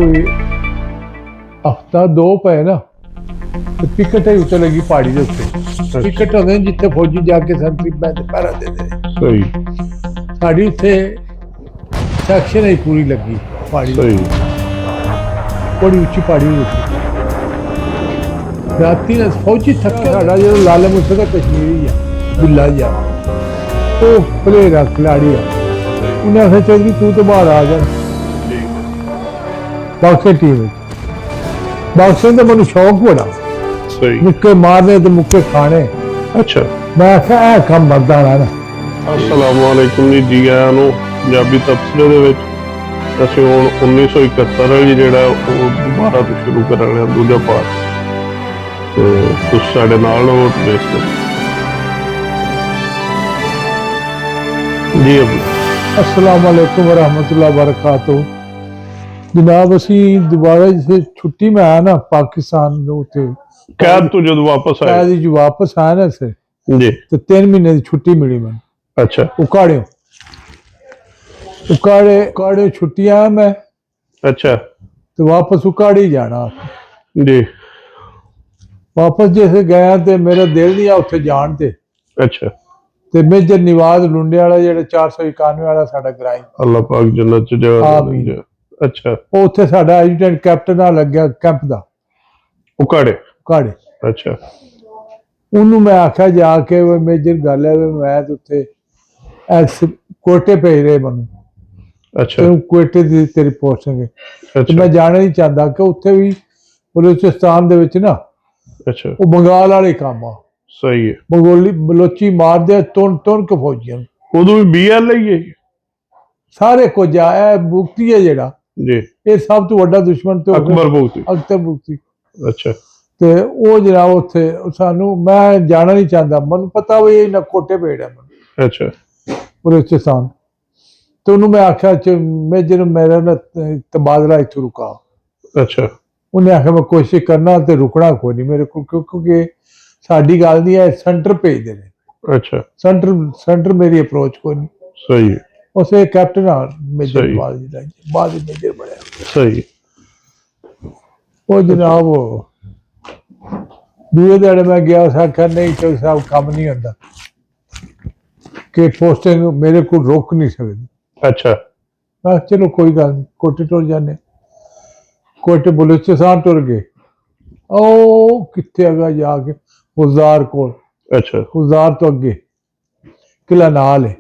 कोई हफ्ता दो पे ना ते टिकट ही उत्ते लगी पहाड़ी दे उत्ते टिकट होंदे ने जिथे फौजी जाके सेंट्री पैरा देंदे ने सही साडी उत्थे सैक्शन ही पूरी लगी पहाड़ी सही बड़ी उच्ची पहाड़ी उत्ते राती ने फौजी थके साडा जो लाल मुर्शद का कश्मीरी है बिल्ला जा वो प्लेयर आ खिलाड़ी आ उन्हें आखिया चौधरी तू तो बाहर आ जा बॉक्सिंग टीम बॉक्सिंग का मैं शौक बड़ा सही मुक्के मारने तो मुक्के खाने अच्छा मैं आखिया ऐ कम मरदा रहा ना अस्सलामुअलैकुम जी आयां नूं पंजाबी तबसरे दे विच ਅਸੀਂ ਹੁਣ 1971 ਵਾਲੀ ਜਿਹੜਾ ਉਹ ਦੁਬਾਰਾ ਤੋਂ ਸ਼ੁਰੂ ਕਰਨ ਲਿਆ ਦੂਜਾ ਪਾਰਟ ਤੇ ਤੁਸੀਂ ਸਾਡੇ ਨਾਲ ਉਹ ਦੇਖ ਲਓ ਜੀ ਅਬੂ अस्सलाम वालेकुम वरहमतुल्लाह वबरकातुहू जनाब असी दोबारा जिसे छुट्टी में आया ना पाकिस्तान उत्ते कैद तो जब वापस आए कैद जो वापस आया ना इसे जी तो 3 महीने की छुट्टी मिली मैंने अच्छा उकाड़े उकाड़े छुट्टियां मैं अच्छा तो वापस उकाड़ी जाना जी वापस जैसे गया तो मेरा दिल नहीं आ उत्थे जान ते अच्छा ते मेजर निवाज लुंडे वाला जेड़ा 491 वाला साडा ग्राई अल्लाह पाक जन्नत च जगह आमीन। दे। अच्छा ਉਹ ਉੱਥੇ ਸਾਡਾ ਐਜੂਟੈਂਟ ਕੈਪਟਨ ਨਾਲ ਲੱਗਿਆ ਕੈਂਪ ਦਾ उकाड़े ਕਾੜੇ अच्छा ਉਹਨੂੰ ਮੈਂ ਆਖਿਆ ਜਾ ਕੇ ਉਹ ਮੇਜਰ ਗੱਲ ਹੈ ਵੀ ਮੈਂ ਤੇ ਉੱਥੇ ਐਸ ਕੋਟੇ ਭੇਜ ਰਹੇ ਮੈਨੂੰ अच्छा ਤੈਨੂੰ ਕੋਟੇ ਦੀ ਤੇਰੀ ਪੋਸਟਿੰਗ ਹੈ ਤੇ अच्छा ਮੈਂ ਜਾਣਾ ਨਹੀਂ ਚਾਹੁੰਦਾ ਕਿ ਉੱਥੇ ਵੀ ਬਲੋਚਿਸਤਾਨ ਦੇ ਵਿੱਚ ਨਾ अच्छा ਉਹ ਬੰਗਾਲ ਵਾਲੇ ਕੰਮ ਆ सही है ਬਲੋਚੀ ਮਾਰਦੇ ਆ, ਤੁਰਨ ਕੇ ਫੌਜੀਆਂ ਨੂੰ। उदू भी BL ही है ਸਾਰੇ ਕੁਝ ਆ ਇਹ ਮੁਕਤੀ ਹੈ ਜਿਹੜਾ जी ਇਹ ਸਭ ਤੋਂ ਵੱਡਾ ਦੁਸ਼ਮਣ ਤੇ अकबर भुगती ਅਖਤਰ ਮੁਕਤੀ अच्छा ਤੇ ਉਹ ਜਨਾਬ ਉੱਥੇ ਸਾਨੂੰ ਮੈਂ ਜਾਣਾ ਨਹੀਂ ਚਾਹੁੰਦਾ ਮੈਨੂੰ ਪਤਾ ਵੀ ਇਹ ਨਾ ਕੋਟੇ ਭੇੜਿਆ ਮੈਨੂੰ अच्छा ਬਲੋਚਿਸਤਾਨ ਤੇ ਉਹਨੂੰ ਮੈਂ ਆਖਿਆ ਚ ਮੇਜਰ ਮੇਰਾ ਨਾ ਤਬਾਦਲਾ ਇੱਥੋਂ ਰੁਕਾ अच्छा ਉਹਨੇ ਆਖਿਆ ਮੈਂ ਕੋਸ਼ਿਸ਼ ਕਰਨਾ ਤੇ ਰੁਕਣਾ ਕੋਈ ਨਹੀਂ ਮੇਰੇ ਕੋਲ ਕਿਉਂਕਿ ਸਾਡੀ ਗੱਲ ਨਹੀਂ ਹੈ ਸੈਂਟਰ ਭੇਜਦੇ ਨੇ अच्छा ਸੈਂਟਰ ਮੇਰੀ ਅਪਰੋਚ ਕੋਈ ਨਹੀਂ सही है ਉਸੇ ਕੈਪਟਨ ਆ ਮੇਜਰ ਸਹੀ। ਬਾਅਦ ਵਿੱਚ ਮੇਜਰ ਬਣਿਆ सही ਉਹ ਜਨਾਬ ਦੂਏ ਦਿਹਾੜੇ ਮੈਂ ਗਿਆ ਉਸ ਆਖਿਆ ਨਹੀਂ ਚੌਧਰੀ ਸਾਹਿਬ ਕੰਮ ਨਹੀਂ ਹੁੰਦਾ ਕਿ ਪੋਸਟਿੰਗ ਮੇਰੇ ਕੋਲ ਰੋਕ ਨਹੀਂ ਸਕਦੀ अच्छा ਮੈਂ ਕਿਹਾ ਚਲੋ ਕੋਈ ਗੱਲ ਨਹੀਂ ਕੋਟੇ ਟੁਰ ਜਾਂਦੇ ਕੋਟੇ ਬਲੋਚਿਸਤਾਨ ਟੁਰ ਗਏ ਉਹ ਕਿੱਥੇ ਹੈਗਾ ਜਾ ਕੇ ਹੁਜ਼ਾਰ ਕੋਲ अच्छा ਹੁਜ਼ਾਰ ਤੋਂ ਅੱਗੇ ਕਿਲਾ ਨਾਲ ਹੈ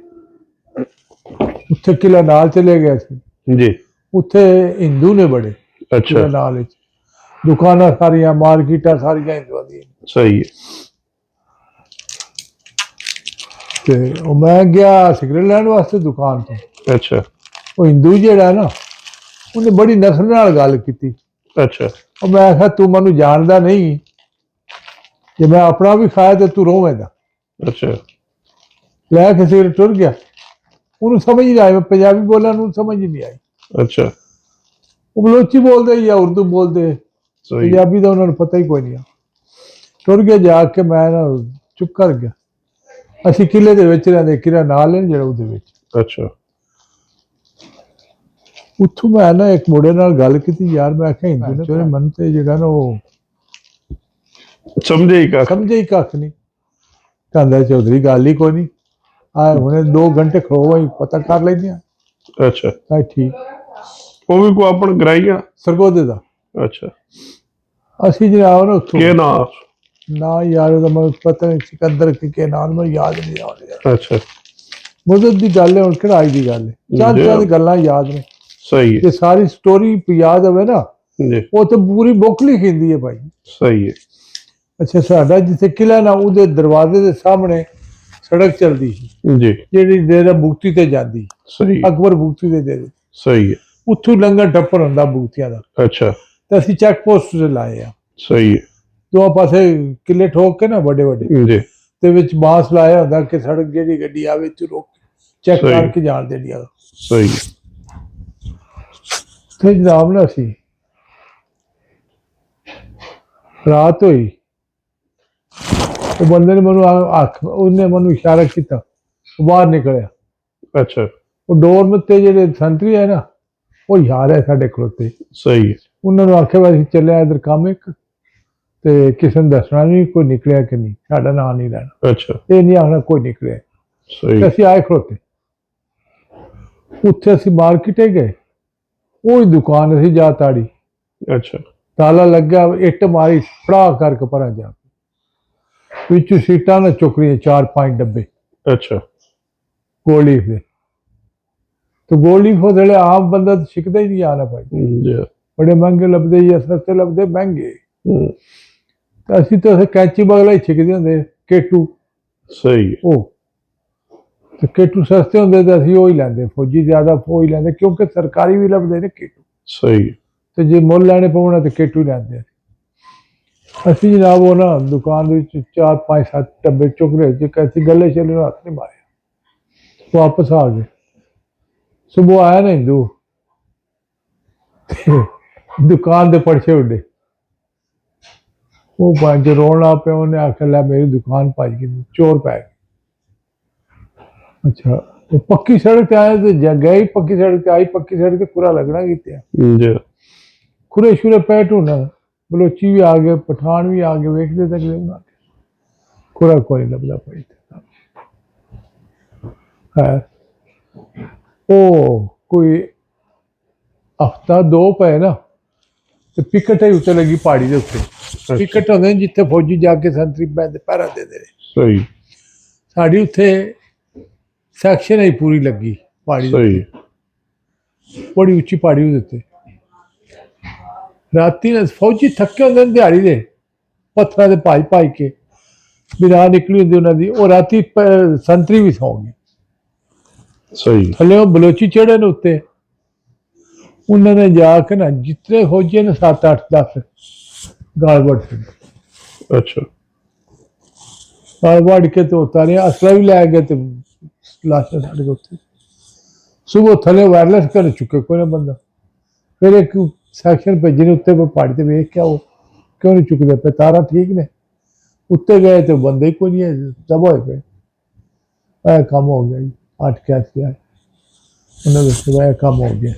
ਉੱਥੇ ਕਿਲਾ ਨਾਲ ਚਲੇ ਗਏ ਸੀ जी ਉੱਥੇ ਹਿੰਦੂ ਨੇ ਬੜੇ अच्छा ਕਿਲਾ ਨਾਲ ਵਿੱਚ ਦੁਕਾਨਾਂ ਸਾਰੀਆਂ ਮਾਰਕੀਟਾਂ ਸਾਰੀਆਂ ਹਿੰਦੂਆਂ ਦੀਆਂ सही है ਤੇ ਉਹ ਮੈਂ ਗਿਆ ਸਿਗਰਟ ਲੈਣ ਵਾਸਤੇ ਦੁਕਾਨ ਤੋਂ अच्छा ਉਹ ਹਿੰਦੂ ਜਿਹੜਾ ਨਾ ਉਹਨੇ ਬੜੀ ਨਫ਼ਰਤ ਨਾਲ ਗੱਲ ਕੀਤੀ अच्छा ਉਹ ਮੈਂ ਆਖਿਆ ਤੂੰ ਮੈਨੂੰ ਜਾਣਦਾ ਨਹੀਂ ਜੇ ਮੈਂ ਆਪਣਾ ਵੀ ਖਾਇਆ ਤੇ ਤੂੰ ਰੋਵੇਂਗਾ अच्छा ਲੈ ਕੇ ਸਿਗਰਟ ਟੁਰ ਗਿਆ ਉਹਨੂੰ ਸਮਝ ਨਹੀਂ ਆਈ ਮੈਂ ਪੰਜਾਬੀ ਬੋਲਾਂ ਨੂੰ ਸਮਝ ਨਹੀਂ ਆਈ अच्छा ਉਹ ਬਲੋਚੀ ਬੋਲਦੇ ਜਾਂ ਉਰਦੂ ਬੋਲਦੇ सही ਪੰਜਾਬੀ ਦਾ ਉਹਨਾਂ ਨੂੰ ਪਤਾ ਹੀ ਕੋਈ ਨਹੀਂ ਆ ਟੁਰ ਗਿਆ ਜਾ ਕੇ ਮੈਂ ਨਾ ਚੁੱਪ ਕਰ ਗਿਆ ਅਸੀਂ ਕਿਲੇ ਦੇ ਵਿੱਚ ਰਹਿੰਦੇ ਕਿਲਾ ਨਾਲ ਹੈ ਜਿਹੜਾ ਉਹਦੇ ਵਿੱਚ अच्छा ਉੱਥੋਂ ਮੈਂ ਨਾ ਇੱਕ ਮੁੰਡੇ ਨਾਲ ਗੱਲ ਕੀਤੀ ਯਾਰ ਮੈਂ ਆਖਿਆ ਹਿੰਦੂ ਨੇ ਤੇਰੇ ਮਨ ਤੇ ਜਿਹੜਾ ਨਾ ਉਹ समझे ही का ਸਮਝੇ ਹੀ ਕੱਖ ਨਹੀਂ ਕਹਿੰਦਾ ਚੌਧਰੀ ਗੱਲ ਹੀ ਕੋਈ ਨਹੀਂ ਆ ਹੁਣੇ 2 ਘੰਟੇ ਖੜੋ ਹੀ ਪਤਾ ਕਰ ਲੈਂਦੇ ਆ अच्छा ਤਾਂ ਠੀਕ वो भी को अपन ग्राइया ਸਰਗੋਦੇ ਦਾ अच्छा ਅਸੀਂ ਜਨਾਬ ਨਾ ਉੱਥੋਂ के ना ਨਾ ਯਾਰ ਉਹਦਾ ਮੈਨੂੰ ਪਤਾ ਨਹੀਂ ਸਿਕੰਦਰ ਕੇ ਨਾਮ ਮੈਨੂੰ ਯਾਦ ਨਹੀਂ ਆ ਰਿਹਾ अच्छा ਮੁੱਦਤ ਦੀ ਗੱਲ ਹੈ ਹੁਣ ਕਢਾਈ ਦੀ ਗੱਲ ਹੈ ਚੰਦ ਚੰਦ ਗੱਲਾਂ ਯਾਦ ਨੇ सही है ਜੇ ਸਾਰੀ ਸਟੋਰੀ ਯਾਦ ਹੋਵੇ ਨਾ जी ਉਹ ਤਾਂ ਪੂਰੀ ਬੁੱਕ ਲਿਖੀ ਹੁੰਦੀ ਹੈ ਭਾਈ सही है ਅੱਛਾ ਸਾਡਾ ਜਿੱਥੇ ਕਿਲਾ ਨਾ ਉਹਦੇ ਦਰਵਾਜ਼ੇ ਦੇ ਸਾਹਮਣੇ ਸੜਕ ਚੱਲਦੀ ਸੀ जी ਜਿਹੜੀ ਡੇਰਾ ਬੁਕਤੀ ਤੇ ਜਾਂਦੀ सही ਅਕਬਰ ਬੁਕਤੀ ਦੇ ਡੇਰੇ सही है ਉੱਥੋਂ ਲੰਗਰ ਟੱਪਰ ਹੁੰਦਾ ਬੁਕਤੀਆਂ ਦਾ अच्छा ਤੇ ਅਸੀਂ ਚੈੱਕ ਪੋਸਟ ਤੇ ਲਾਏ ਆ सही है ਦੋਹਾਂ ਪਾਸੇ ਕਿਲੇ ਠੋਕ ਕੇ ਨਾ ਵੱਡੇ ਵੱਡੇ जी ਤੇ ਵਿੱਚ ਬਾਂਸ ਲਾਇਆ ਹੁੰਦਾ ਕਿ ਸੜਕ ਜਿਹੜੀ ਗੱਡੀ ਆਵੇ ਤੇ ਰੋਕ ਚੈੱਕ ਸਹੀ। ਕਰਕੇ ਜਾਣ ਦੇਣੀ ਆ सही है ਤੇ ਜਨਾਬ ਨਾ ਸੀ ਰਾਤ ਹੋਈ ਉਹ ਬੰਦੇ ਨੇ ਮੈਨੂੰ ਉਹਨੇ ਮੈਨੂੰ ਇਸ਼ਾਰਾ ਕੀਤਾ ਉਹ ਬਾਹਰ ਨਿਕਲਿਆ अच्छा ਉਹ ਡੋਰ ਮੱਤੇ ਜਿਹੜੇ ਸੰਤਰੀ ਹੈ ਨਾ ਉਹ ਯਾਰ ਹੈ ਸਾਡੇ ਖਲੋਤੇ। ਸਹੀ ਹੈ। ਉਹਨਾਂ ਨੂੰ ਆਖਿਆ ਵੀ ਅਸੀਂ ਚੱਲਿਆ ਇੱਧਰ ਕੰਮ ਇੱਕ, ਤੇ ਕਿਸੇ ਨੂੰ ਦੱਸਣਾ ਨਹੀਂ ਕੋਈ ਨਿਕਲਿਆ ਕਿ ਨਹੀਂ, ਸਾਡਾ ਨਾਂ ਨਹੀਂ ਲੈਣਾ, ਅੱਛਾ। ਇਹ ਨਹੀਂ ਆਖਣਾ ਕੋਈ ਨਿਕਲਿਆ। ਸਹੀ। ਤੇ ਅਸੀਂ ਆਏ ਖਲੋਤੇ, ਉੱਥੇ ਅਸੀਂ ਮਾਰਕੀਟੇ ਗਏ, ਉਹ ਦੁਕਾਨ ਅਸੀਂ ਜਾ ਤਾੜੀ, ਅੱਛਾ। ਤਾਲਾ ਲੱਗਿਆ, ਇੱਟ ਮਾਰੀ ਫੜਾ ਕਰਕੇ ਪਰਾਂ ਜਾ, ਵਿੱਚ ਸੀਟਾਂ ਨਾ ਚੁੱਕ ਰਹੀਆਂ 4-5 ਡੱਬੇ ਅੱਛਾ। ਗੋਲੀਫ ਦੇ। ਤੇ ਗੋਲੀਫ ਉਹਦੇ ਆਮ ਬੰਦਾ ਤਾਂ ਸਿੱਖਦਾ ਹੀ ਨਹੀਂ ਆਣਾ ਭਾਈ, ਜੀ। ਬੜੇ ਮਹਿੰਗੇ ਲੱਭਦੇ ਜਾਂ ਸਸਤੇ ਲੱਭਦੇ, ਮਹਿੰਗੇ। ਤਾਂ ਅਸੀਂ ਤਾਂ ਕੈਂਚੀ ਬਗਲਾ ਹੀ ਛਿਕਦੇ ਹੁੰਦੇ, ਕੇਟੂ। ਸਹੀ। ਉਹ ਤੇ ਕੇਟੂ ਸਸਤੇ ਹੁੰਦੇ ਤੇ ਅਸੀਂ ਉਹ ਹੀ ਲੈਂਦੇ, ਫੌਜੀ ਜ਼ਿਆਦਾ ਉਹ ਹੀ ਲੈਂਦੇ, ਕਿਉਂਕਿ ਸਰਕਾਰੀ ਵੀ ਲੱਭਦੇ ਨੇ ਕੇਟੂ। ਸਹੀ। ਤੇ ਜੇ ਮੁੱਲ ਲੈਣੇ ਪਵਣਾ ਤੇ ਕੇਟੂ ਲੈਂਦੇ। ਅਸੀਂ ਜਨਾਬ ਉਹ ਨਾ ਦੁਕਾਨ ਵਿੱਚ 4-5-7 ਡੱਬੇ ਚੁੱਕ ਰਹੇ ਸੀ, ਅਸੀਂ ਗੱਲੇ ਚੱਲੇ ਨੂੰ ਹੱਥ ਨਹੀਂ ਮਾਰਿਆ, ਵਾਪਸ ਆ ਗਏ। ਸੁਬਹ ਆਇਆ ਨਾ ਹਿੰਦੂ, ਦੁਕਾਨ ਦੇ ਪਰਛੇ ਉੱਡੇ, ਉਹ ਪੰਜ ਰੋਣ ਲੱਗ ਪਿਆ। ਉਹਨੇ ਆਖਿਆ ਲੈ ਮੇਰੀ ਦੁਕਾਨ ਭੱਜ ਗਈ, ਚੋਰ ਪੈ ਗਏ। ਅੱਛਾ, ਉਹ ਪੱਕੀ ਸੜਕ ਤੇ ਆਇਆ ਤੇ ਗਏ, ਪੱਕੀ ਸੜਕ ਤੇ ਆਈ, ਪੱਕੀ ਸੜਕ ਤੇ ਖੁਰਾ ਲੱਗਣਾ ਕੀਤੇ ਜੀ। ਖੁਰੇ ਸ਼ੁਰੇ ਪੈ ਢੂੰਡਣਾ, ਬਲੋਚੀ ਵੀ ਆ ਗਏ, ਪਠਾਨ ਵੀ ਆ ਗਏ, ਵੇਖਦੇ ਤੱਕ ਉਹਨਾਂ ਖੁਰਾ ਕੋਈ ਲੱਭਦਾ ਪਈ। ਉਹ ਕੋਈ ਹਫ਼ਤਾ 2 ਪਏ ਨਾ, ਤੇ ਪਿਕਟ ਹੀ ਉੱਤੇ ਲੱਗੀ ਪਹਾੜੀ ਦੇ ਉੱਤੇ। ਪਿਕਟ ਹੁੰਦੇ ਨੇ ਜਿੱਥੇ ਫੌਜੀ ਜਾ ਕੇ ਸੰਤਰੀ ਪੈਂਦੇ ਪਹਿਰਾ ਦਿੰਦੇ ਨੇ। ਸਹੀ। ਸਾਡੀ ਉੱਥੇ ਸੈਕਸ਼ਨ ਹੀ ਪੂਰੀ ਲੱਗੀ ਪਹਾੜੀ ਸਹੀ। ਬੜੀ ਉੱਚੀ ਪਹਾੜੀ ਉਹਦੇ ਉੱਤੇ। ਰਾਤੀ ਨਾ ਫੌਜੀ ਥੱਕੇ ਹੁੰਦੇ ਨੇ ਦਿਹਾੜੀ ਦੇ, ਪੱਥਰਾਂ ਦੇ ਭਾਈ ਕੇ ਬਿਨਾਂ ਨਿਕਲੀ ਹੁੰਦੀ ਉਹਨਾਂ ਦੀ। ਉਹ ਰਾਤੀ ਸੰਤਰੀ ਵੀ ਸੌਂ ਗਈ। ਸਹੀ। ਥੱਲੇ ਉਹ ਬਲੋਚੀ ਚੜੇ ਨੇ ਉੱਤੇ, ਉਹਨਾਂ ਨੇ ਜਾ ਕੇ ਨਾ ਜਿਤਨੇ ਫੌਜੀ ਨੇ 7-8-10 ਗਾਲ ਵੱਢ ਦਿੱਤੇ। ਅੱਛਾ। ਗਾਲ ਵੱਢ ਕੇ ਤੇ ਉਤਾਰਿਆ, ਅਸਲਾ ਵੀ ਲੈ ਗਏ ਤੇ ਲਾਸ਼ਾਂ ਸਾਡੇ ਉੱਥੇ। ਸੁਬਹ ਥੱਲੇ ਵਾਇਰਲੈਸ ਕਰ ਚੁੱਕੇ ਕੋਈ ਨਾ ਬੰਦਾ। ਫਿਰ ਇੱਕ ਸੈਕਸ਼ਨ ਭੇਜੇ ਨੇ ਉੱਤੇ ਪਹਾੜੀ ਤੇ, ਵੇਖ ਕੇ ਉਹ ਕਿਉਂ ਨਹੀਂ ਚੁੱਕਦੇ ਪਏ, ਤਾਰਾਂ ਠੀਕ ਨੇ। ਉੱਤੇ ਗਏ ਤੇ ਬੰਦੇ ਹੀ ਕੋਈ ਨਹੀਂ, ਦਬਾ ਹੋਏ ਪਏ। ਇਹ ਕੰਮ ਹੋ ਗਿਆ ਜੀ, 8 ਕੈਸੇ ਆਏ ਉਹਨਾਂ ਦੇ, ਇਹ ਕੰਮ ਹੋ ਗਿਆ।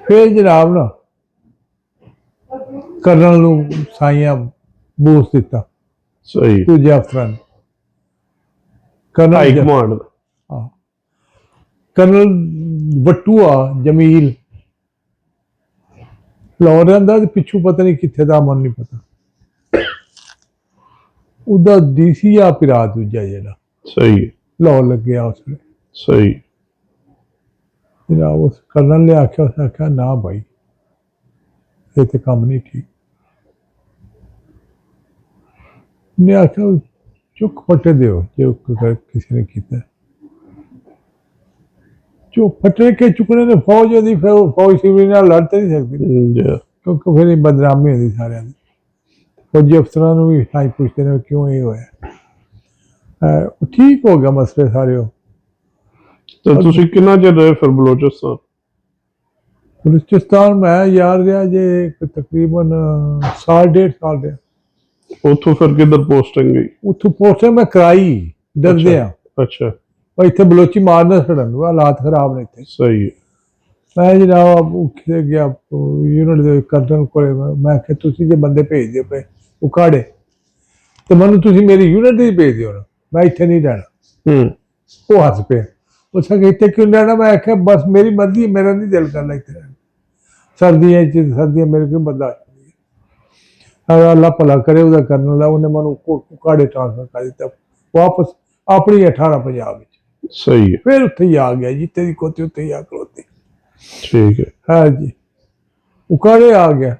ਫਿਰ ਜਨਾਬ ਨਾ ਕਰਨਲ ਨੂੰ ਸਾਈਆਂ ਬੂਸ ਦਿੱਤਾ। ਸਹੀ। ਦੂਜੇ ਅਫਸਰਾਂ ਨੇ ਹਾਈ ਕਮਾਂਡ। ਹਾਂ, ਕਰਨਲ ਵਟੂਆ ਜਮੀਲ ਲਾਹੌਰ ਰਹਿੰਦਾ, ਤੇ ਪਿੱਛੋਂ ਪਤਾ ਨਹੀਂ ਕਿੱਥੇ ਦਾ, ਮਨ ਨਹੀਂ ਪਤਾ। ਉਹਦਾ ਡੀਸੀ ਆ ਪਿਰਾ ਦੂਜਾ ਜਿਹੜਾ। ਸਹੀ। ਲਾਹੌਰ ਲੱਗਿਆ ਉਸ ਵੇਲੇ। ਸਹੀ। ਜਨਾਬ ਉਸ ਕਰਨਲ ਨੇ ਆਖਿਆ, ਉਸ ਆਖਿਆ ਨਾ ਭਾਈ ਇਹ ਤੇ ਕੰਮ ਨਹੀਂ ਠੀਕ। ਨੇ ਆਖਿਆ ਚੁੱਕ ਫੱਟੇ ਦਿਓ ਜੇ ਕਿਸੇ ਨੇ ਕੀਤਾ। ਜੋ ਫੱਟੇ ਕੇ ਚੁੱਕਣੇ ਨੇ ਫੌਜ ਦੀ, ਫਿਰ ਫੌਜ ਸਿਵਲ ਨਾਲ ਲੜ ਤਾਂ ਨਹੀਂ ਸਕਦੀ, ਕਿਉਂਕਿ ਫਿਰ ਬਦਨਾਮੀ ਹੁੰਦੀ ਸਾਰਿਆਂ ਦੀ। ਫੌਜੀ ਅਫਸਰਾਂ ਨੂੰ ਵੀ ਸਾਈ ਪੁੱਛਦੇ ਨੇ ਕਿਉਂ ਇਹ ਹੋਇਆ। ਠੀਕ ਹੋ ਗਿਆ ਮਸਲੇ ਸਾਰੇ। ਉਹ ਤਾਂ ਤੁਸੀਂ ਕਿੰਨਾ ਚਿਰ ਰਹੇ ਫਿਰ ਬਲੋਚਿਸਤਾਨ? ਬਲੋਚਿਸਤਾਨ ਮੈਂ ਯਾਰ ਰਿਹਾ ਜੇ ਤਕਰੀਬਨ 1.5 ਸਾਲ ਰਿਹਾ। ਉੱਥੋਂ ਫਿਰ ਕਿੱਧਰ ਪੋਸਟਿੰਗ ਗਈ? ਉੱਥੋਂ ਪੋਸਟਿੰਗ ਮੈਂ ਕਰਾਈ, ਡਰਦੇ ਆ। ਅੱਛਾ। ਇੱਥੇ ਬਲੋਚੀ ਮਾਰਨਾ ਛੱਡਣ, ਹਾਲਾਤ ਖਰਾਬ ਨੇ ਇੱਥੇ। ਸਹੀ ਹੈ। ਮੈਂ ਜਨਾਬ ਉੱਥੇ ਗਿਆ ਯੂਨਿਟ ਦੇ ਕਰਨਲ ਕੋਲੇ। ਮੈਂ ਕਿਹਾ ਤੁਸੀਂ ਜੇ ਬੰਦੇ ਭੇਜਦੇ ਪਏ ਉਕਾੜੇ, ਤੇ ਮੈਨੂੰ ਤੁਸੀਂ ਮੇਰੀ ਯੂਨਿਟ ਦੇ ਭੇਜ ਦਿਓ ਨਾ, ਮੈਂ ਇੱਥੇ ਨਹੀਂ ਰਹਿਣਾ। ਉਹ ਹੱਸ ਪਿਆ, ਉਹ ਸਕੇ ਇੱਥੇ ਕਿਉਂ ਰਹਿਣਾ? ਮੈਂ ਆਖਿਆ ਬਸ ਮੇਰੀ ਮਰਜ਼ੀ, ਮੇਰਾ ਨਹੀਂ ਦਿਲ ਕਰਨਾ ਇੱਥੇ ਰਹਿਣਾ। ਸਰਦੀਆਂ ਮੇਰੇ ਕੋਲ ਬੰਦਾ ਅੱਲਾ ਭਲਾ ਕਰੇ ਉਹਦਾ ਕਰਨਲ ਦਾ, ਉਹਨੇ ਮੈਨੂੰ ਉਕਾੜੇ ਟ੍ਰਾਂਸਫਰ ਕਰ ਦਿੱਤਾ ਵਾਪਸ ਆਪਣੀ 18 ਪੰਜਾਬ ਵਿੱਚ। ਸਹੀ ਹੈ। ਫਿਰ ਉੱਥੇ ਹੀ ਆ ਗਿਆ, ਜਿੱਥੇ ਦੀ ਕੋਤੀ ਉੱਥੇ ਹੀ ਆ ਖਲੋਤੀ। ਠੀਕ ਹੈ। ਹਾਂ ਜੀ, ਉਕਾੜੇ ਆ ਗਿਆ।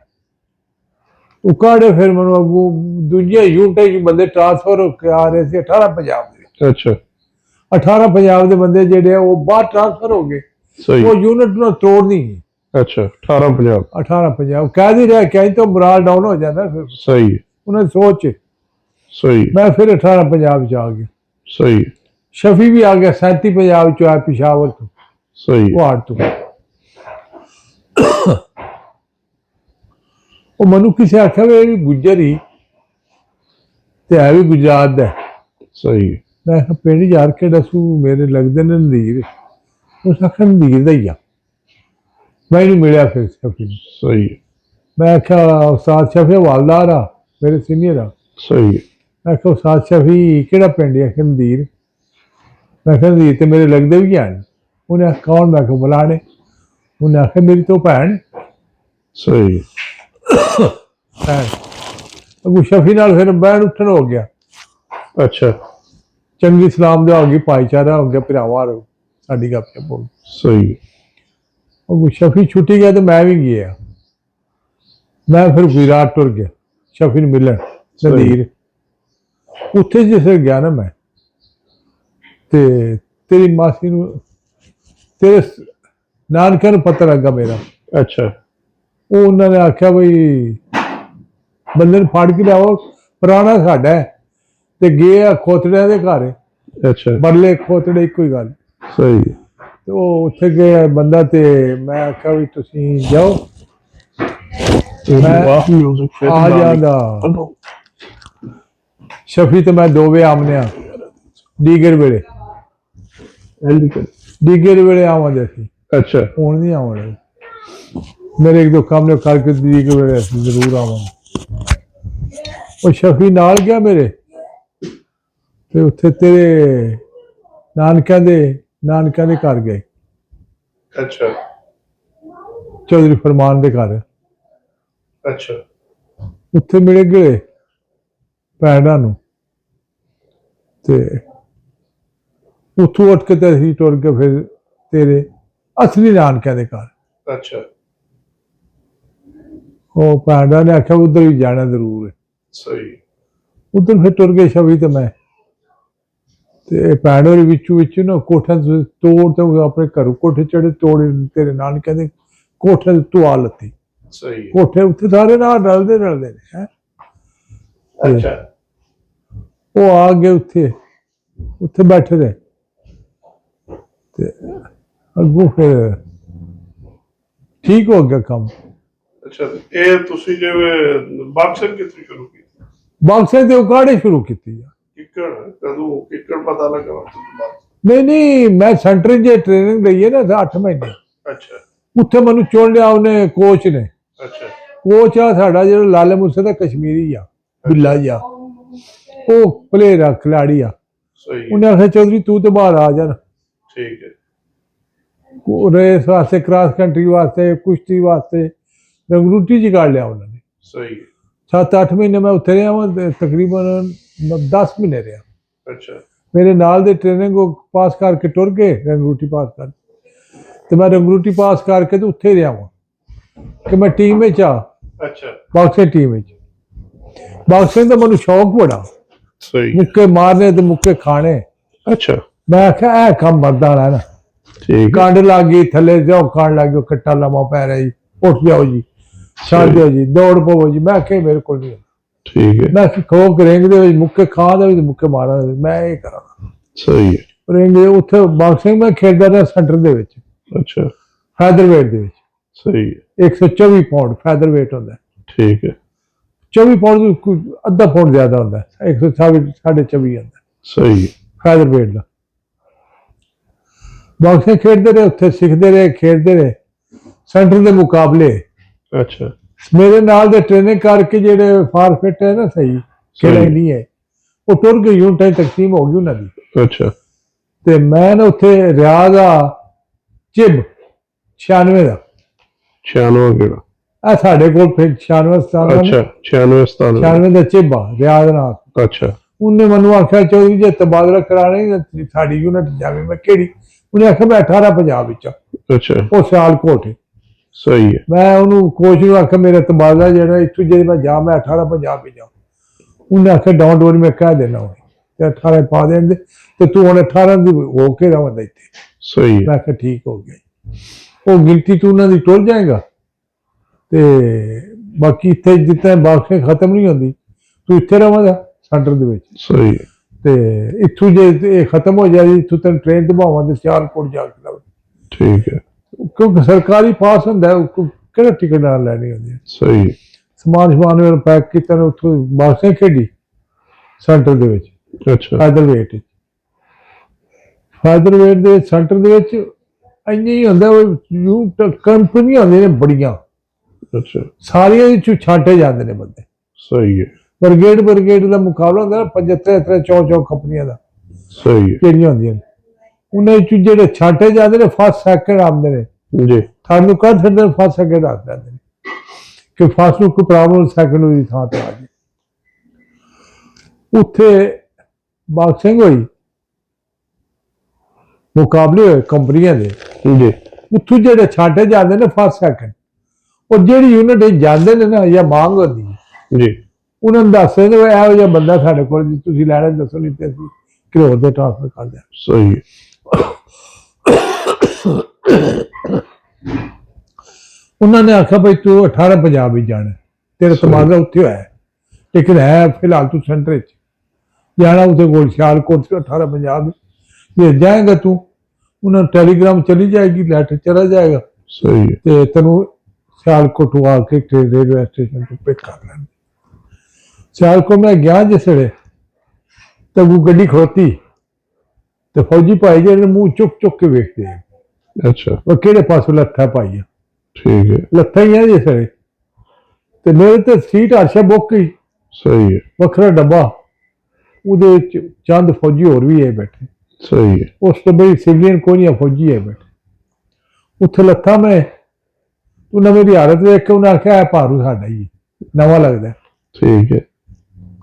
ਉਕਾੜੇ ਫਿਰ ਮੈਨੂੰ ਅੱਗੋਂ ਦੂਜੀਆਂ ਯੂਨਿਟਾਂ ਚ ਬੰਦੇ ਟ੍ਰਾਂਸਫਰ ਹੋ ਕੇ ਆ ਰਹੇ ਸੀ 18 ਪੰਜਾਬ ਦੇ। ਅੱਛਾ। 18 ਪੰਜਾਬ ਦੇ ਬੰਦੇ ਜਿਹੜੇ ਆ ਉਹ ਬਾਹਰ ਟ੍ਰਾਂਸਫਰ ਹੋ ਗਏ। ਸਹੀ। ਉਹ ਯੂਨਿਟ ਨੂੰ ਤੋੜਨੀ। ਅੱਛਾ। 18 ਪੰਜਾਬ। 18 ਪੰਜਾਬ ਕਹਿ ਨਹੀਂ ਰਿਹਾ, ਕहीं तो ਮੋਰਾਲ ਡਾਊਨ ਹੋ ਜਾਂਦਾ ਫਿਰ। ਸਹੀ। ਉਹਨਾਂ ਦੀ ਸੋਚ। ਸਹੀ। ਮੈਂ ਫਿਰ 18 ਪੰਜਾਬ ਚ ਆ ਗਿਆ। ਸਹੀ। ਸ਼ਫੀ ਵੀ ਆ ਗਿਆ 37 ਪੰਜਾਬ ਚ ਆਇਆ, ਪਿਸ਼ਾਵਰ ਤੋਂ। ਸਹੀ। ਪਹਾੜ ਤੋਂ। ਉਹ ਮੈਨੂੰ ਕਿਸੇ ਆਖਿਆ ਵੀ ਇਹ ਵੀ ਗੁੱਜਰ ਹੀ ਤੇ ਹੈ ਵੀ ਗੁਜਰਾਤ ਦਾ। ਸਹੀ। ਮੈਂ ਕਿਹਾ ਪਿੰਡ ਯਾਰ ਕਿਹੜਾ ਸੂ, ਮੇਰੇ ਲੱਗਦੇ ਨੇ ਨੰਦੀਰ। ਉਸ ਆਖਿਆ ਨੰਦੀਰ ਦਾ ਹੀ ਆ। ਮੈਨੂੰ ਮਿਲਿਆ ਫਿਰ ਸ਼ਫੀ ਨੂੰ। ਸਹੀ ਹੈ। ਮੈਂ ਆਖਿਆ ਉਸਤਾਦ ਸ਼ਫੀ ਹਵਾਲਦਾਰ ਆ, ਮੇਰੇ ਸੀਨੀਅਰ ਆ। ਸਹੀ ਹੈ। ਮੈਂ ਕਿਹਾ ਉਸਤਾਦ ਸ਼ਫੀ ਕਿਹੜਾ ਪਿੰਡ ਹੈ? ਖੰਦੀਰ। ਮੈਂ ਕਿਹਾ ਖੰਦੀਰ ਤੇ ਮੇਰੇ ਲੱਗਦੇ ਵੀ ਹਨ। ਉਹਨੇ ਆਖਿਆ ਕੌਣ? ਮੈਂ ਕਿਹਾ ਬੁਲਾਣੇ। ਉਹਨੇ ਆਖਿਆ ਮੇਰੀ ਤੋਂ ਭੈਣ। ਸਹੀ ਭੈਣ ਅੱਗੋਂ ਸ਼ਫੀ ਨਾਲ ਫਿਰ ਬਹਿਣ ਉੱਠਣ ਹੋ ਗਿਆ। ਅੱਛਾ। ਚੰਗੀ ਸਲਾਮ ਦਾ ਹੋ ਗਈ, ਭਾਈਚਾਰਾ ਹੋ ਗਿਆ, ਭਰਾਵਾਂ ਸਾਡੀ ਗੱਪਸ਼ਪ ਹੋ ਗਈ। ਸਹੀ। ਉਹ ਸ਼ਫੀ ਛੁੱਟੀ ਗਿਆ ਤੇ ਮੈਂ ਵੀ ਗਿਆ। ਮੈਂ ਫਿਰ ਗੁਜਰਾਤ ਟੁਰ ਗਿਆ ਸ਼ਫੀ ਨੂੰ ਮਿਲਣ ਨਦੀਰ। ਉੱਥੇ ਜਿਸ ਗਿਆ ਨਾ ਮੈਂ, ਤੇ ਤੇਰੀ ਮਾਸੀ ਨੂੰ, ਤੇਰੇ ਨਾਨਕਿਆਂ ਨੂੰ ਪਤਾ ਲੱਗਾ ਮੇਰਾ। ਅੱਛਾ। ਉਹ ਉਹਨਾਂ ਨੇ ਆਖਿਆ ਬਈ ਬੰਦੇ ਨੂੰ ਫੜ ਕੇ ਲਿਆਓ, ਪੁਰਾਣਾ ਸਾਡਾ ਹੈ। ਤੇ ਗਏ ਆ ਖੋਤੜਿਆਂ ਦੇ ਘਰ। ਅੱਛਾ। ਬਰਲੇ ਖੋਤੜੇ ਇੱਕੋ ਹੀ ਗੱਲ। ਸਹੀ। ਤੇ ਉਹ ਉੱਥੇ ਗਿਆ ਬੰਦਾ, ਤੇ ਮੈਂ ਆਖਿਆ ਵੀ ਤੁਸੀਂ ਜਾਓ, ਮੈਂ ਆ ਜਾਂਦਾ। ਸ਼ਫੀ ਤੇ ਮੈਂ ਦੋਵੇਂ ਆਮਨੇ ਆ ਡੀਗਰ ਵੇਲੇ। ਡੀਗਰ ਵੇਲੇ ਆਵਾਂਗੇ ਅਸੀਂ। ਅੱਛਾ। ਹੁਣ ਨਹੀਂ ਆਵਾਂਗੇ, ਮੇਰੇ ਇੱਕ ਦੋ ਕੰਮ ਨੇ ਕਰਕੇ ਡੀਗਰ ਵੇਲੇ ਅਸੀਂ ਜ਼ਰੂਰ ਆਵਾਂਗੇ। ਉਹ ਸ਼ਫੀ ਨਾਲ ਗਿਆ ਮੇਰੇ, ਤੇ ਉੱਥੇ ਤੇਰੇ ਨਾਨਕਿਆਂ ਦੇ ਘਰ ਗਏ। ਅੱਛਾ। ਚੌਧਰੀ ਫਰਮਾਨ ਦੇ ਘਰ। ਅੱਛਾ। ਉੱਥੇ ਮਿਲੇ ਗਏ ਭੈਣਾਂ ਨੂੰ, ਤੇ ਉੱਥੋਂ ਉੱਠ ਕੇ ਤੇ ਅਸੀਂ ਟੁਰ ਕੇ ਫਿਰ ਤੇਰੇ ਅਸਲੀ ਨਾਨਕਿਆਂ ਦੇ ਘਰ। ਅੱਛਾ। ਉਹ ਭੈਣਾਂ ਨੇ ਆਖਿਆ ਉਧਰ ਵੀ ਜਾਣਾ ਜ਼ਰੂਰ ਹੈ। ਸਹੀ। ਉਧਰ ਫਿਰ ਟੁਰ ਗਏ ਸ਼ਵੀ ਤੇ ਮੈਂ, ਤੇ ਭੈਣ ਹੋਰੀ ਵਿੱਚੋਂ ਵਿੱਚ ਨਾ ਕੋਠਿਆਂ ਤੋੜ ਤੇ ਆਪਣੇ ਘਰੋਂ ਕੋਠੇ ਚੜੇ, ਤੋੜੇ ਤੇਰੇ ਨਾਨਕਿਆਂ ਦੇ ਕੋਠੇ ਤੇ ਧੁਆ ਲੱਤੀ। ਸਹੀ। ਕੋਠੇ ਉੱਥੇ ਸਾਰੇ ਨਾਲ ਰਲਦੇ ਨੇ ਹੈ। ਅੱਛਾ। ਉਹ ਆ ਗਏ ਉੱਥੇ ਬੈਠੇ ਰਹੇ, ਤੇ ਅੱਗੋਂ ਫਿਰ ਠੀਕ ਹੋ ਗਿਆ ਕੰਮ। ਅੱਛਾ। ਇਹ ਤੁਸੀਂ ਜਿਵੇਂ ਬਾਕਸਿੰਗ ਕਿੱਥੇ ਸ਼ੁਰੂ ਕੀਤੀ? ਬਾਕਸਿੰਗ ਤੇ ਉਕਾੜੇ ਸ਼ੁਰੂ ਕੀਤੀ ਆ। ਕਿੱਕੜ ਪਤਾ ਲੱਗਾ? ਨਹੀਂ, ਮੈਂ ਸੈਂਟਰ 'ਚ ਟ੍ਰੇਨਿੰਗ ਲਈ ਹੈ ਨਾ 8 ਮਹੀਨੇ। ਅੱਛਾ। ਉੱਥੇ ਮੈਨੂੰ ਚੁਣ ਲਿਆ ਉਹਨੇ, ਕੋਚ ਨੇ। ਅੱਛਾ। ਕੋਚ ਆ ਸਾਡਾ ਜਿਹੜਾ ਲਾਲੇ ਮੂਸੇ ਦਾ ਕਸ਼ਮੀਰੀ ਆ, ਬਿੱਲਾ ਜਿਹਾ, ਉਹ ਪਲੇਅਰ ਆ, ਖਿਲਾੜੀ ਆ। ਸਹੀ। ਉਹਨੇ ਆਖਿਆ ਚੌਧਰੀ ਤੂੰ ਤੇ ਬਾਹਰ ਆ ਜਾ। ਠੀਕ ਹੈ। ਰੇਸ ਵਾਸਤੇ, ਕ੍ਰਾਸ ਕੰਟਰੀ ਵਾਸਤੇ, ਕੁਸ਼ਤੀ ਵਾਸਤੇ ਰੰਗਰੂਟੀ 'ਚ ਕਰ ਲਿਆ ਉਹਨਾਂ ਨੇ। ਸਹੀ। 7-8 ਮਹੀਨੇ ਮੈਂ ਉੱਥੇ ਰਿਹਾ ਵਾਂ, ਤਕਰੀਬਨ 10 ਮਹੀਨੇ ਰਿਹਾ। ਅੱਛਾ। ਮੇਰੇ ਨਾਲ ਦੇ ਟ੍ਰੇਨਿੰਗ ਪਾਸ ਕਰਕੇ ਟੁਰ ਗਏ, ਰੰਗਰੂਟੀ ਪਾਸ ਕਰ, ਤੇ ਮੈਂ ਰੰਗਰੂਟੀ ਪਾਸ ਕਰਕੇ ਤੇ ਉੱਥੇ ਰਿਹਾ ਵਾਂ ਕਿ ਮੈਂ ਟੀਮ ਵਿੱਚ ਆ। ਅੱਛਾ। ਬਾਕਸਿੰਗ ਟੀਮ ਵਿੱਚ। ਬਾਕਸਿੰਗ ਦਾ ਮੈਨੂੰ ਸ਼ੌਕ ਬੜਾ। ਸਹੀ। ਮੁੱਕੇ ਮਾਰਨੇ ਤੇ ਮੁੱਕੇ ਖਾਣੇ। ਅੱਛਾ। ਮੈਂ ਆਖਿਆ ਇਹ ਕੰਮ ਮਰਦਾ ਨਾ। ਠੀਕ। ਕੰਡ ਲੱਗ ਗਈ, ਥੱਲੇ ਜਾਓ, ਖਾਣ ਲੱਗ ਗਏ, ਕੱਟਾ ਲੰਮਾ ਪੈ ਰਿਹਾ ਜੀ, ਉੱਠ ਜਾਓ ਜੀ, ਛੱਡ ਦਿਓ ਜੀ, ਦੌੜ ਪਵੋ ਜੀ। ਮੈਂ ਆਖਿਆ ਮੇਰੇ ਕੋਲ ਨਹੀਂ। ਠੀਕ ਹੈ। ਮੈਂ ਖੋ ਕੇ ਰਿੰਗ ਦੇ ਵਿੱਚ ਮੁੱਕੇ ਖਾਣ ਦੇ ਵਿੱਚ ਮੁੱਕੇ ਮਾਰਾਂ, ਮੈਂ ਇਹ ਕਰਾਂ। ਸਹੀ ਹੈ। ਰਿੰਗ ਦੇ ਉੱਥੇ ਬਾਕਸਿੰਗ ਮੈਂ ਖੇਡਦਾ ਰਿਹਾ ਸੈਂਟਰ ਦੇ ਵਿੱਚ। ਅੱਛਾ। ਫੈਦਰ ਵੇਟ ਦੇ ਵਿੱਚ। ਸਹੀ ਹੈ। 124 ਪਾਉਂਡ ਫੈਦਰ ਵੇਟ ਹੁੰਦਾ। ਠੀਕ ਹੈ। 24 ਪਾਉਂਡ ਤੋਂ ਅੱਧਾ ਪਾਉਂਡ ਜ਼ਿਆਦਾ ਹੁੰਦਾ, 124 ਹੁੰਦਾ। ਸਹੀ ਹੈ। ਫੈਦਰ ਵੇਟ ਦਾ ਬਾਕਸਿੰਗ ਖੇਡਦੇ ਰਹੇ, ਉੱਥੇ ਸਿੱਖਦੇ ਰਹੇ, ਖੇਡਦੇ ਰਹੇ। ਸੈਂਟਰ ਦੇ ਮੁਕਾਬਲੇ। ਅੱਛਾ। ਮੇਰੇ ਨਾਲ ਦੇ ਟ੍ਰੇਨਿੰਗ ਕਰਕੇ ਜਿਹੜੇ ਫਾਰਫਿਟ ਹੈ ਨਾ, ਸਹੀ ਖੇਡਾਂ ਨਹੀਂ ਹੈ, ਉਹ ਟੁਰ ਗਏ, ਯੂਨਿਟਾਂ ਤਕਸੀਮ ਹੋ ਗਈ ਉਹਨਾਂ ਦੀ। ਅੱਛਾ। ਤੇ ਮੈਂ ਨਾ ਉੱਥੇ ਰਿਆਜ਼ ਆ ਚਿਬ 96 ਦਾ। 96 ਕਿਹੜਾ? ਆ ਸਾਡੇ ਕੋਲ ਫਿਰ 96 ਸਤਾਨਵੇਂ। ਅੱਛਾ। 96 ਦਾ ਚਿਬ ਆ ਰਿਆਜ਼ ਨਾਲ। ਅੱਛਾ। ਉਹਨੇ ਮੈਨੂੰ ਆਖਿਆ ਚੌਧਰੀ ਜੇ ਤਬਾਦਲਾ ਕਰਾਣਾ ਸਾਡੀ ਯੂਨਿਟ ਜਾਵੇ। ਮੈਂ ਕਿਹੜੀ? ਉਹਨੇ ਆਖਿਆ ਮੈਂ 18 ਪੰਜਾਬ ਵਿੱਚ। ਅੱਛਾ। ਉਹ ਸਿਆਲਕੋਟ। ਸਹੀ ਹੈ। ਮੈਂ ਉਹਨੂੰ ਕੋਚ ਨੂੰ ਆਖਿਆ ਮੇਰਾ ਤਬਾਦਲਾ ਜਿਹੜਾ ਇੱਥੋਂ ਜੇ ਮੈਂ ਜਾ, ਮੈਂ 18 ਪੰਜਾਬ ਵਿੱਚ ਜਾ। ਉਹਨੇ ਆਖਿਆ ਡੋਂਟ ਵਰੀ, ਮੈਂ ਕਹਿ ਦੇਣਾ ਉਹਨੇ, ਤੇ 18 ਪਾ ਦੇਣ ਦੇ, ਤੇ ਤੂੰ ਹੁਣ 18 ਦੀ ਹੋ ਕੇ ਰਵਾਂਦਾ ਇੱਥੇ। ਸਹੀ ਹੈ। ਮੈਂ ਕਿਹਾ ਠੀਕ ਹੋ ਗਿਆ। ਉਹ ਗਿਣਤੀ ਤੂੰ ਉਹਨਾਂ ਦੀ ਟੁਰ ਜਾਏਗਾ, ਤੇ ਬਾਕੀ ਇੱਥੇ ਜਿੱਥੇ ਬਾਕਸਿੰਗ ਖਤਮ ਨਹੀਂ ਹੁੰਦੀ, ਤੂੰ ਇੱਥੇ ਰਵਾਂਗਾ ਸੈਂਟਰ ਦੇ ਵਿੱਚ। ਸਹੀ ਹੈ। ਤੇ ਇੱਥੋਂ ਜੇ ਇਹ ਖਤਮ ਹੋ ਜਾਏ, ਇੱਥੋਂ ਤੈਨੂੰ ਟ੍ਰੇਨ ਦਬਾਵਾਂ ਤੇ ਸਿਆਲਕੋਟ ਜਾ ਕੇ ਲਵਾਂ। ਠੀਕ ਹੈ। ਕਿਉਂਕਿ ਸਰਕਾਰੀ ਪਾਸ ਹੁੰਦਾ, ਕਿਹੜਾ ਟਿਕਟ ਨਾਲ ਲੈਣੀ ਹੁੰਦੀ ਹੈ। ਸਹੀ ਹੈ। ਸਮਾਨ ਪੈਕ ਕੀਤਾ, ਉੱਥੋਂ ਬਾਕਸਿੰਗ ਖੇਡੀ ਸੈਂਟਰ ਦੇ ਵਿੱਚ। ਅੱਛਾ। ਫੈਦਰ ਵੇਟ ਦੇ ਸੈਂਟਰ ਦੇ ਵਿੱਚ ਇੰਨੇ ਹੀ ਹੁੰਦਾ ਉਹ ਕੰਪਨੀਆਂ ਹੁੰਦੀਆਂ ਨੇ ਬੜੀਆਂ, ਅੱਛਾ ਸਾਰੀਆਂ ਵਿੱਚ ਛਾਂਟੇ ਜਾਂਦੇ ਨੇ ਬੰਦੇ। ਸਹੀ ਹੈ ਬ੍ਰਿਗੇਡ ਦਾ ਮੁਕਾਬਲਾ ਹੁੰਦਾ ਨਾ 75 ਚੌ ਕੰਪਨੀਆਂ ਦਾ, ਸਹੀ ਹੈ ਕਿਹੜੀਆਂ ਹੁੰਦੀਆਂ ਨੇ ਉਹਨਾਂ ਵਿੱਚ ਜਿਹੜੇ ਛਾਂਟੇ ਜਾਂਦੇ ਨੇ ਫਸਟ ਸੈਕਿੰਡ ਆਉਂਦੇ ਨੇ। ਜੀ ਸਾਨੂੰ ਕਰ ਸਕਦੇ ਨੇ ਫਸਟ ਸੈਕਿੰਡ ਆ ਜਾਂਦੇ ਨੇ ਕਿ ਫਸਟ ਨੂੰ ਕੋਈ ਪ੍ਰੋਬਲਮ ਸੈਕਿੰਡ ਦੀ ਥਾਂ ਤੇ ਆ ਜਾਏ। ਉੱਥੇ ਬਾਕਸਿੰਗ ਹੋਈ, ਮੁਕਾਬਲੇ ਹੋਏ ਕੰਪਨੀਆਂ ਦੇ, ਜੀ ਉੱਥੋਂ ਜਿਹੜੇ ਛਾਂਟੇ ਜਾਂਦੇ ਨੇ ਫਸਟ ਸੈਕਿੰਡ, ਉਹ ਜਿਹੜੀ ਯੂਨਿਟ ਜਾਂਦੇ ਨੇ ਨਾ ਜਾਂ ਮੰਗ ਹੁੰਦੀ ਹੈ ਜੀ ਉਹਨਾਂ ਨੂੰ ਦੱਸਦੇ ਨੇ ਇਹੋ ਜਿਹਾ ਬੰਦਾ ਸਾਡੇ ਕੋਲ ਜੀ ਤੁਸੀਂ ਲੈਣਾ ਦੱਸੋ, ਨਹੀਂ ਤੇ ਅਸੀਂ ਘਰੋਂ ਦੇ ਟ੍ਰਾਂਸਫਰ ਕਰ ਦਿਆਂ। ਸਹੀ ਹੈ ਉਹਨਾਂ ਨੇ ਆਖਿਆ ਭਾਈ ਤੂੰ 18 ਪੰਜਾਬ ਹੀ ਜਾਣਾ, ਤੇਰਾ ਤਬਾਦਲਾ ਉੱਥੇ ਹੋਇਆ ਲੇਕਿਨ ਹੈ ਫਿਲਹਾਲ ਤੂੰ ਸੈਂਟਰ ਵਿੱਚ ਜਾਣਾ, ਉੱਥੇ ਕੋਲ ਸਿਆਲਕੋਟ 18 ਪੰਜਾਬ ਜੇ ਜਾਏਗਾ ਤੂੰ ਉਹਨਾਂ ਨੂੰ ਟੈਲੀਗ੍ਰਾਮ ਚਲੀ ਜਾਏਗੀ, ਲੈਟਰ ਚਲਾ ਜਾਏਗਾ ਸਹੀ ਹੈ ਤੇ ਤੈਨੂੰ ਸਿਆਲਕੋਟ ਆ ਕੇ ਰੇਲਵੇ ਸਟੇਸ਼ਨ ਤੋਂ ਪਿਕ ਕਰ ਲੈਣ। ਸਿਆਲਕੋਟ ਮੈਂ ਗਿਆ ਜਿਸ ਵੇਲੇ ਤੇ ਉਹ ਗੱਡੀ ਖੜੋਤੀ ਤੇ ਫੌਜੀ ਭਾਈ ਜਿਹੜੇ ਮੂੰਹ ਚੁੱਕ ਕੇ ਵੇਖਦੇ ਆ ਅੱਛਾ ਉਹ ਕਿਹੜੇ ਪਾਸੋਂ ਲੱਥਾ ਪਾਈ ਆ, ਠੀਕ ਹੈ ਲੱਥਾ ਹੀ ਆ ਜਿਸ ਵੇਲੇ ਤੇ ਮੇਰੇ ਤੇ ਸੀਟ ਆਸ਼ਾ ਬੁੱਕ ਗਈ, ਸਹੀ ਹੈ ਵੱਖਰਾ ਡੱਬਾ, ਉਹਦੇ ਵਿੱਚ ਚੰਦ ਫੌਜੀ ਹੋਰ ਵੀ ਆਏ ਬੈਠੇ, ਸਹੀ ਹੈ ਉਸ ਡੱਬੇ ਵਿੱਚ ਸਿਵਲੀਅਨ ਕੋਈ ਨਹੀਂ ਫੌਜੀ ਆਏ ਬੈਠੇ। ਉੱਥੇ ਲੱਥਾ ਮੈਂ, ਉਹਨਾਂ ਮੇਰੀ ਹਾਲਤ ਵੇਖ ਕੇ ਉਹਨੇ ਆਖਿਆ ਇਹ ਭਾਰੂ ਸਾਡਾ ਹੀ ਨਵਾਂ ਲੱਗਦਾ। ਠੀਕ ਹੈ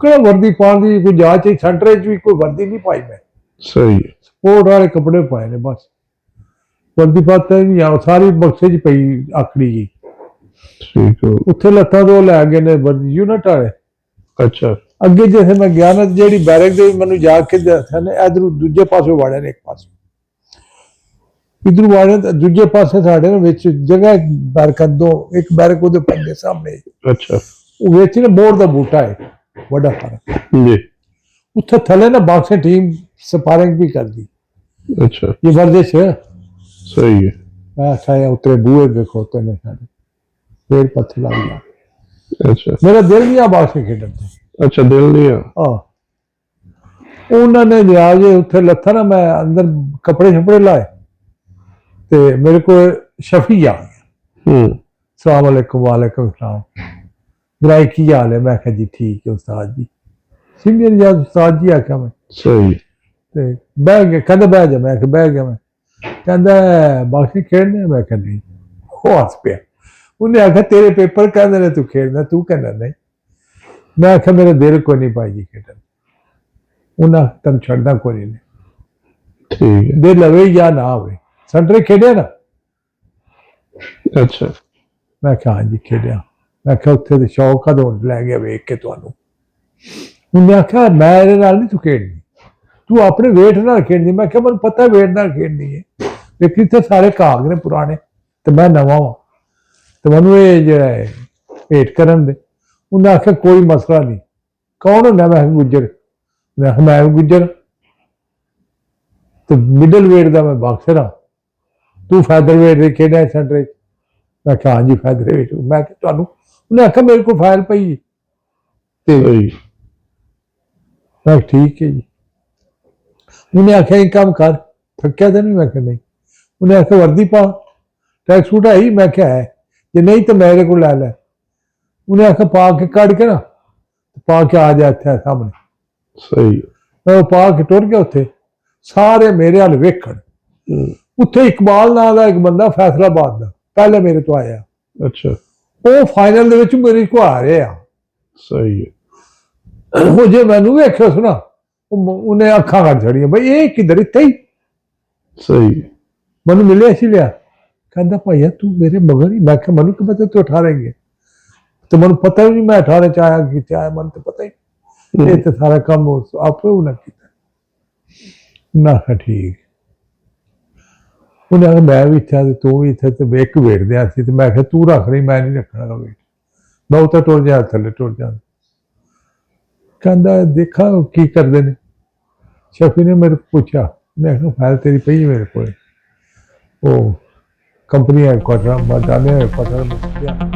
ਕਿਹੜਾ ਵਰਦੀ ਪਾਉਣ ਦੀ ਕੋਈ ਜਾਂਚ ਹੈ, ਸੈਂਟਰ 'ਚ ਵੀ ਕੋਈ ਵਰਦੀ ਨਹੀਂ ਪਾਈ ਮੈਂ, ਸਹੀ ਹੈ ਸਪੋਰਟ ਵਾਲੇ ਕੱਪੜੇ ਪਾਏ ਨੇ ਬਸ, ਵਰਦੀ ਪਾਤਾ ਨਹੀਂ ਆ, ਸਾਰੀ ਬਕਸੇ 'ਚ ਪਈ ਆਖੜੀ ਜੀ। ਠੀਕ ਹੈ ਉੱਥੇ ਲੱਤਾਂ ਤੋਂ ਲੈ ਗਏ ਨੇ ਵਰਦੀ ਯੂਨਿਟ ਵਾਲੇ। ਅੱਛਾ ਅੱਗੇ ਜਿਵੇਂ ਮੈਂ ਗਿਆ ਨਾ ਜਿਹੜੀ ਬੈਰਕ ਦੇ ਮੈਨੂੰ ਜਾ ਕੇ ਦੱਸਿਆ ਨੇ ਇਧਰੋਂ ਦੂਜੇ ਪਾਸੇ ਵਾੜਿਆ ਨੇ, ਇੱਕ ਪਾਸੇ ਇਧਰ ਵਾੜਿਆ ਤੇ ਦੂਜੇ ਪਾਸੇ ਸਾਡੇ ਵਿੱਚ ਜਗ੍ਹਾ ਬੈਰਕਾਂ ਦੋ, ਇੱਕ ਬੈਰਕ ਉਹਦੇ ਪੰਦੇ ਸਾਹਮਣੇ, ਅੱਛਾ ਉਹ ਵਿੱਚ ਨਾ ਬੋਰਡ ਦਾ ਬੂਟਾ ਹੈ ਵੱਡਾ ਸਾਰਾ, ਜੀ ਉੱਥੇ ਥੱਲੇ ਨਾ ਬਾਕਸਿੰਗ ਟੀਮ ਸਪਾਰਿੰਗ ਵੀ ਕਰਦੀ, ਅੱਛਾ ਇਹ ਵਰਜਿਸ਼ ਹੈ। ਸਹੀ ਹੈ ਮੈਂ ਆਖਿਆ ਉਤਰੇ ਬੂਹੇ ਵੇਖੋ ਤੇ ਨੇ ਸਾਡੇ ਫੇਰ ਪੱਥਰ ਲੱਗ ਗਿਆ। ਅੱਛਾ ਮੇਰਾ ਦਿਲ ਨਹੀਂ ਆ ਬਾਕਸਿੰਗ ਖੇਡਣ ਤੇ। ਅੱਛਾ ਦਿਲ ਨਹੀਂ ਆ ਉਹਨਾਂ ਨੇ ਲਿਆ ਜੇ ਉੱਥੇ ਲੱਥਾ ਨਾ, ਮੈਂ ਅੰਦਰ ਕੱਪੜੇ ਛਪੜੇ ਲਾਏ ਤੇ ਮੇਰੇ ਕੋਲ ਸ਼ਫੀ ਆ ਗਿਆ, ਸਲਾਮ ਅਲੈਕੁਮ ਵਾਲੇकुम ਸਲਾਮ, ਬਰਾਈ ਕੀ ਹਾਲ ਹੈ? ਮੈਂ ਕਿਹਾ ਜੀ ਠੀਕ ਹੈ ਉਸਤਾਦ ਜੀ, ਸੀਨੀਅਰ ਜਾਂ ਉਸਤਾਦ ਜੀ ਆਖਿਆ ਮੈਂ। ਸਹੀ ਤੇ ਬਹਿ ਗਿਆ, ਕਹਿੰਦਾ ਬਹਿ ਜਾ, ਮੈਂ ਕਿਹਾ ਬਹਿ ਗਿਆ ਮੈਂ, ਕਹਿੰਦਾ ਬਾਕੀ ਖੇਡਣੇ, ਮੈਂ ਕਿਹਾ ਨਹੀਂ, ਉਹ ਹੱਸ ਪਿਆ। ਉਹਨੇ ਆਖਿਆ ਤੇਰੇ ਪੇਪਰ ਕਹਿੰਦੇ ਨੇ ਤੂੰ ਖੇਡਣਾ, ਤੂੰ ਕਹਿੰਦਾ ਨਹੀਂ। ਮੈਂ ਆਖਿਆ ਮੇਰੇ ਦਿਲ ਕੋਈ ਨਹੀਂ ਭਾਈ ਜੀ ਖੇਡਣ, ਉਹਨਾਂ ਤੈਨੂੰ ਛੱਡਦਾ ਕੋਈ ਨਹੀਂ, ਠੀਕ ਹੈ ਦਿਲ ਲਵੇ ਜਾਂ ਨਾ ਹੋਵੇ। ਸੈਂਟਰ ਖੇਡਿਆ ਨਾ? ਅੱਛਾ ਮੈਂ ਕਿਹਾ ਹਾਂਜੀ ਖੇਡਿਆ। ਮੈਂ ਕਿਹਾ ਉੱਥੇ ਦੇ ਸ਼ੌਕ ਕਦੋਂ ਲੈ ਗਿਆ ਵੇਖ ਕੇ ਤੁਹਾਨੂੰ। ਉਹਨੇ ਆਖਿਆ ਮੈਂ ਇਹਦੇ ਨਾਲ ਨਹੀਂ ਤੂੰ ਖੇਡਣੀ, ਤੂੰ ਆਪਣੇ ਵੇਟ ਨਾਲ ਖੇਡਣੀ। ਮੈਂ ਕਿਹਾ ਮੈਨੂੰ ਪਤਾ ਵੇਟ ਨਾਲ ਖੇਡਣੀ ਹੈ, ਲੇਕਿਨ ਇੱਥੇ ਸਾਰੇ ਕਾਗਜ਼ ਨੇ ਪੁਰਾਣੇ ਤੇ ਮੈਂ ਨਵਾਂ ਵਾਂ ਤੇ ਮੈਨੂੰ ਇਹ ਜਿਹੜਾ ਵੇਟ ਕਰਨ ਦੇ। ਉਹਨੇ ਆਖਿਆ ਕੋਈ ਮਸਲਾ ਨਹੀਂ। ਕੌਣ ਹੁੰਦਾ? ਮੈਂ ਗੁੱਜਰ। ਮੈਂ ਗੁੱਜਰ ਤੇ ਮਿਡਲ ਵੇਟ ਦਾ ਮੈਂ ਬਾਕਸਰ ਹਾਂ, ਤੂੰ ਫੈਦਰ ਵੇਟ ਦੇ ਖੇਡਿਆ ਸੈਂਟਰ 'ਚ? ਮੈਂ ਕਿਹਾ ਹਾਂਜੀ ਫੈਦਰ ਵੇਟ। ਮੈਂ ਕਿਹਾ ਤੁਹਾਨੂੰ? ਉਹਨੇ ਆਖਿਆ ਮੇਰੇ ਕੋਲ ਫਾਈਲ ਪਈ ਤੇ ਮੈਂ ਠੀਕ ਹੈ ਜੀ। ਉਹਨੇ ਆਖਿਆ ਇਹ ਕੰਮ ਕਰ, ਥੱਕਿਆ ਤਾਂ ਨਹੀਂ? ਮੈਂ ਕਿਹਾ ਨਹੀਂ। ਉਹਨੇ ਆਖਿਆ ਵਰਦੀ ਪਾ, ਟਰੈਕ ਸੂਟ ਹੈ? ਮੈਂ ਕਿਹਾ ਹੈ, ਜੇ ਨਹੀਂ ਤਾਂ ਮੇਰੇ ਕੋਲ ਲੈ ਲੈ। ਉਹਨੇ ਆਖਿਆ ਪਾ ਕੇ ਕੱਢ ਕੇ ਨਾ, ਪਾ ਕੇ ਆ ਜਾ ਇੱਥੇ ਸਾਹਮਣੇ। ਸਹੀ ਮੈਂ ਪਾ ਕੇ ਟੁਰ ਗਿਆ। ਉੱਥੇ ਸਾਰੇ ਮੇਰੇ ਵੱਲ ਵੇਖਣ। ਉੱਥੇ ਇਕਬਾਲ ਨਾਂ ਦਾ ਇੱਕ ਬੰਦਾ ਫੈਸਲਾਬਾਦ ਦਾ ਪਹਿਲੇ ਮੇਰੇ ਤੋਂ ਆਇਆ, ਅੱਛਾ ਉਹ ਫਾਈਨਲ ਦੇ ਵਿੱਚ ਮੇਰੇ ਕੋਲ ਆ ਰਿਹਾ। ਸਹੀ ਹੈ ਉਹ ਜੇ ਮੈਨੂੰ ਵੇਖਿਆ ਸੁਣਾ, ਉਹਨੇ ਅੱਖਾਂ ਕੱਢ ਛੜੀਆਂ, ਬਈ ਇਹ ਕਿੱਧਰ ਇੱਥੇ ਹੀ। ਸਹੀ ਮੈਨੂੰ ਮਿਲਿਆ ਸੀ ਲਿਆ, ਕਹਿੰਦਾ ਭਾਈਆ ਤੂੰ ਮੇਰੇ ਮਗਰ ਹੀ। ਮੈਂ ਕਿਹਾ ਮੈਨੂੰ ਕੀ ਪਤਾ ਤੂੰ 18 ਹੀ ਹੈ, ਤੇ ਮੈਨੂੰ ਪਤਾ ਵੀ ਨਹੀਂ ਮੈਂ 18 ਚ ਆਇਆ ਕਿੱਥੇ ਆਇਆ, ਮੈਨੂੰ ਤਾਂ ਪਤਾ ਹੀ। ਇਹ ਤੇ ਸਾਰਾ ਕੰਮ ਆਪੇ ਉਹਨਾਂ ਕੀਤਾ। ਨਾ ਠੀਕ। ਉਹਨੇ ਆਖਿਆ ਮੈਂ ਵੀ ਇੱਥੇ ਤੇ ਤੂੰ ਵੀ ਇੱਥੇ, ਤੇ ਇੱਕ ਵੇਟਦਿਆ ਸੀ ਤੇ ਮੈਂ ਕਿਹਾ ਤੂੰ ਰੱਖ ਰਹੀ, ਮੈਂ ਨਹੀਂ ਰੱਖਣਾ ਵੇਟ, ਮੈਂ ਉੱਥੇ ਟੁਰ ਜਾ, ਥੱਲੇ ਟੁਰ ਜਾ। ਕਹਿੰਦਾ ਦੇਖਾ ਕੀ ਕਰਦੇ ਨੇ। ਸ਼ਫੀ ਨੇ ਮੇਰੇ ਕੋਲ ਪੁੱਛਿਆ, ਮੈਂ ਕਿਹਾ ਫਾਈਲ ਤੇਰੀ ਪਈ ਮੇਰੇ ਕੋਲ, ਉਹ ਕੰਪਨੀ ਹੈਡਕੁਆਟਰ ਬਟਾਲੇ ਹੈਡਕੁਆਟਰ